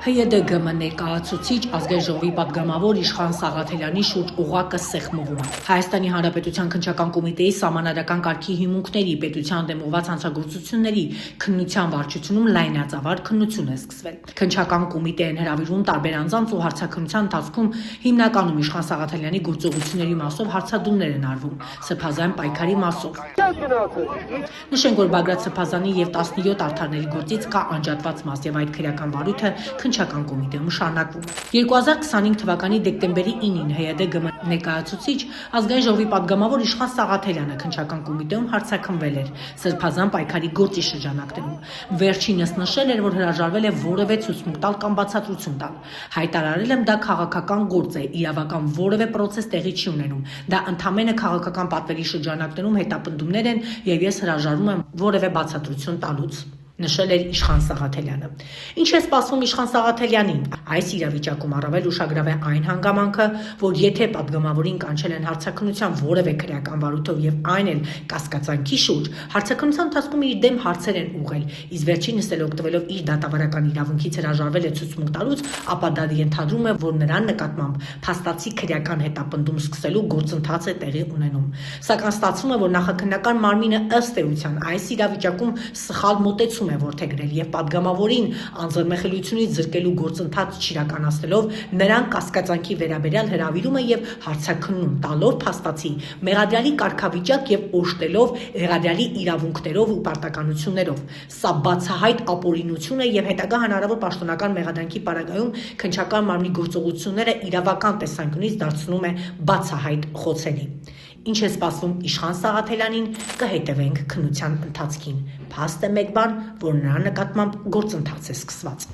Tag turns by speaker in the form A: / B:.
A: ՀՅԴԳՄ ներկայացուցիչ ազգային ժողովի պատգամավոր Իշխան Սաղաթելյանի շուրջ օղակը սեղմվում է։ Հայաստանի Հանրապետության քննչական կոմիտեի սահմանադրական կարգի հիմունքների պետության դեմ ուղղված հանցագործությունների քննության վարչությունում լայնածավալ քննություն է սկսվել։ Քննչական կոմիտեին հրավիրվում տարբեր անձանց ու հարցաքննության ընթացքում հիմնականում Իշխան Սաղաթելյանի գործողությունների մասով հարցադրումներ են արվում, սրբազան պայքարի մասով։ Նշենք, որ Բագրատ Սրբազանի եւ 17 արդարների գործից կա անջատված մաս եւ այդ քրեական վարույթը քննչական կոմիտեում շարունակվում է։ 2025 թվականի դեկտեմբերի 9-ին ՀՅԴԳՄ ներկայացուցիչ ազգային ժողովի պատգամավոր Իշխան Սաղաթելյանը քննչական կոմիտեում հարցաքննվել էր սրբազան պայքարի գործի շրջանակներում։ Վերջինս նշել էր, որ հրաժարվել է որևէ ցուցմունք տալ կամ բացատրություն տալ։ Հայտարարել եմ, դա քաղաքական գործ է, իրավական որևէ պրոցես տեղի չի ունենում։ Դա ընդամենը քաղաքական պատվերի շրջանակներում հետապնդումներ են եւ ես հրաժարվում եմ որևէ բացատրություն տալուց, նշել էր Իշխան Սաղաթելյանը։ Ինչ է սպասվում Իշխան Սաղաթելյանին։ Այս իրավիճակում առավել ուշագրավ է այն հանգամանքը, որ եթե պատգամավորին կանչել են հարցաքննության որևէ քրեական վարույթով եւ այն էլ կասկածանքի շուրջ, հարցաքննության ընթացքում իր դեմ հարցեր են ուղղել, իսկ վերջինս էլ օգտվելով իր դատավարական իրավունքից հրաժարվել է ցուցմունք տալուց, ապա դա ենթադրում է, որ նրան նկատմամբ փաստացի քրեական հետապնդում սկսելու գործընթաց է տեղի ունենում։ Սակայն ստացվում է, որ նախաքննական մարմինը ըստ էության այս իրավիճակում սխալ մոտեցում է որդեգրել եւ պատգամավորին անձնամխելիությունից զրկելու գործընթաց չիրականացնելով նրան կասկածանքի վերաբերյալ հրավիրում է եւ հարցաքննում տալով փաստացի մեղադրյալի կարգավիճակ եւ օժտելով մեղադրյալի իրավունքներով ու պարտականություններով։ Սա բացահայտ ապօրինություն է եւ հետագա հնարավոր պաշտոնական մեղադրանքի պարագայում քննչական մարմնի գործողությունները իրավական տեսանկյունից դարձնում է բացահայտ խոցելի։ Ինչ է սպասվում Իշխան Սաղաթելյանին, կհետևենք քննության ընթացքին։ Փաստ է մեկ բան, որ նրա նկատմամբ գործընթաց է սկսված։